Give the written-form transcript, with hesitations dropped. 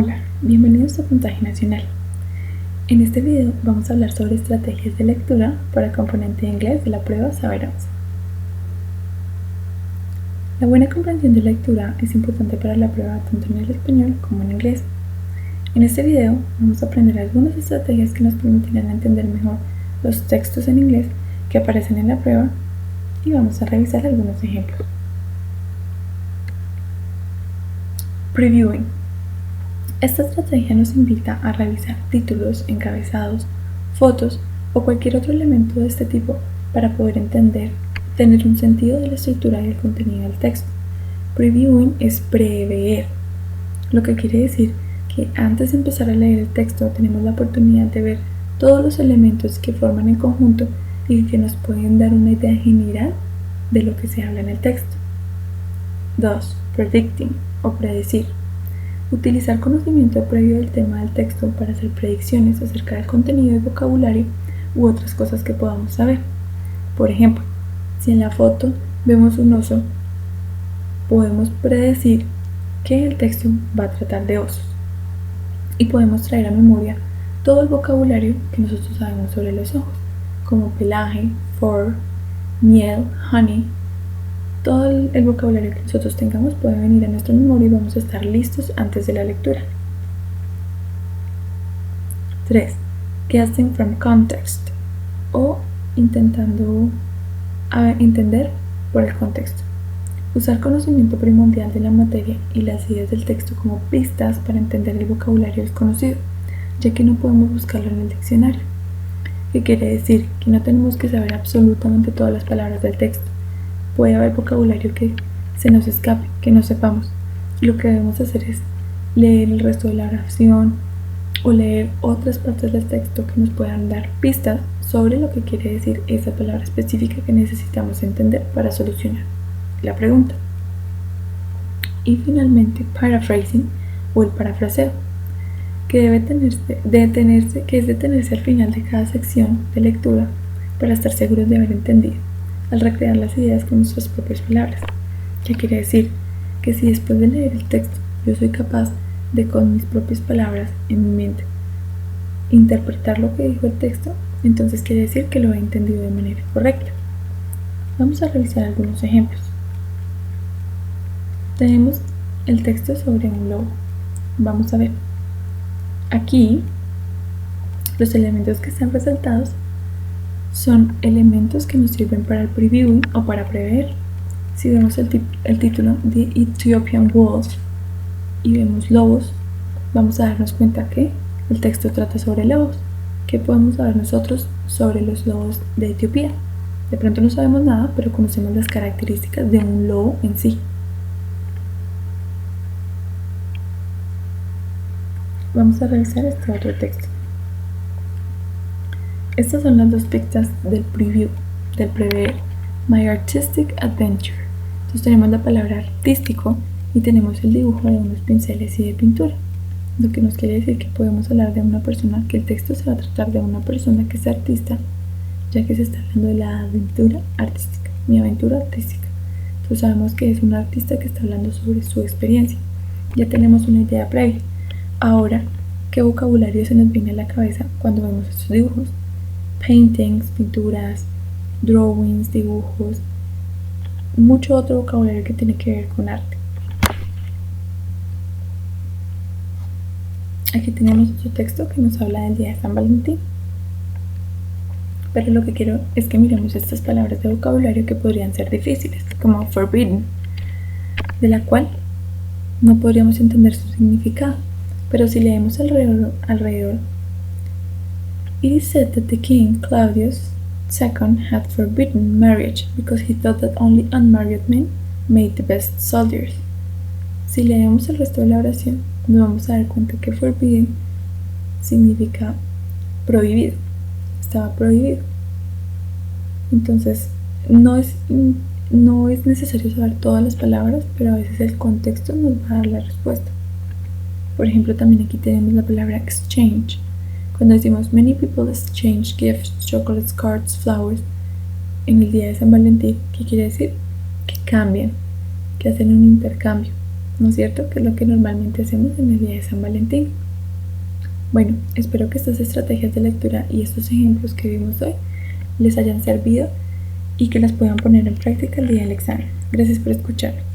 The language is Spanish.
Hola, bienvenidos a Puntaje Nacional. En este video vamos a hablar sobre estrategias de lectura para componente de inglés de la prueba Saber 11. La buena comprensión de lectura es importante para la prueba tanto en el español como en inglés. En este video vamos a aprender algunas estrategias que nos permitirán entender mejor los textos en inglés que aparecen en la prueba y vamos a revisar algunos ejemplos. Previewing. Esta estrategia nos invita a revisar títulos, encabezados, fotos o cualquier otro elemento de este tipo para poder tener un sentido de la estructura y el contenido del texto. Previewing es prever, lo que quiere decir que antes de empezar a leer el texto tenemos la oportunidad de ver todos los elementos que forman el conjunto y que nos pueden dar una idea general de lo que se habla en el texto. 2. Predicting o predecir. Utilizar conocimiento previo del tema del texto para hacer predicciones acerca del contenido y vocabulario u otras cosas que podamos saber. Por ejemplo, si en la foto vemos un oso, podemos predecir que el texto va a tratar de osos y podemos traer a memoria todo el vocabulario que nosotros sabemos sobre los ojos, como pelaje, fur, miel, honey. Todo el vocabulario que nosotros tengamos puede venir a nuestra memoria y vamos a estar listos antes de la lectura. 3. Guessing from context o intentando entender por el contexto. Usar conocimiento primordial de la materia y las ideas del texto como pistas para entender el vocabulario desconocido, ya que no podemos buscarlo en el diccionario. ¿Qué quiere decir? Que no tenemos que saber absolutamente todas las palabras del texto. Puede haber vocabulario que se nos escape, que no sepamos. Lo que debemos hacer es leer el resto de la oración o leer otras partes del texto que nos puedan dar pistas sobre lo que quiere decir esa palabra específica que necesitamos entender para solucionar la pregunta. Y finalmente, paraphrasing o el parafraseo, que es detenerse al final de cada sección de lectura para estar seguros de haber entendido, al recrear las ideas con nuestras propias palabras. ¿Qué quiere decir? Que si después de leer el texto yo soy capaz de con mis propias palabras en mi mente interpretar lo que dijo el texto, entonces quiere decir que lo he entendido de manera correcta. Vamos a revisar algunos ejemplos. Tenemos el texto sobre un lobo. Vamos a ver. Aquí los elementos que están resaltados son elementos que nos sirven para el previewing o para prever. Si vemos el título The Ethiopian Wolf y vemos lobos, vamos a darnos cuenta que el texto trata sobre lobos. ¿Qué podemos saber nosotros sobre los lobos de Etiopía? De pronto no sabemos nada, pero conocemos las características de un lobo en sí. Vamos a revisar este otro texto. Estas son las dos pistas del preview, del prever. My Artistic Adventure. Entonces tenemos la palabra artístico y tenemos el dibujo de unos pinceles y de pintura. Lo que nos quiere decir que podemos hablar de una persona, que el texto se va a tratar de una persona que es artista, ya que se está hablando de la aventura artística, mi aventura artística. Entonces sabemos que es un artista que está hablando sobre su experiencia. Ya tenemos una idea previa. Ahora, ¿qué vocabulario se nos viene a la cabeza cuando vemos estos dibujos? Paintings, pinturas, drawings, dibujos, mucho otro vocabulario que tiene que ver con arte. Aquí tenemos otro texto que nos habla del día de San Valentín. Pero lo que quiero es que miremos estas palabras de vocabulario que podrían ser difíciles, como forbidden, de la cual no podríamos entender su significado. Pero si leemos alrededor, it is said that the king, Claudius II, had forbidden marriage because he thought that only unmarried men made the best soldiers. Si leemos el resto de la oración, nos vamos a dar cuenta que forbidden significa prohibido, estaba prohibido. Entonces, no es necesario saber todas las palabras, pero a veces el contexto nos va a dar la respuesta. Por ejemplo, también aquí tenemos la palabra exchange. Cuando decimos many people exchange gifts, chocolates, cards, flowers en el día de San Valentín, ¿qué quiere decir? Que cambian, que hacen un intercambio. ¿no es cierto? Que es lo que normalmente hacemos en el día de San Valentín. Bueno, espero que estas estrategias de lectura y estos ejemplos que vimos hoy les hayan servido y que las puedan poner en práctica el día del examen. Gracias por escuchar.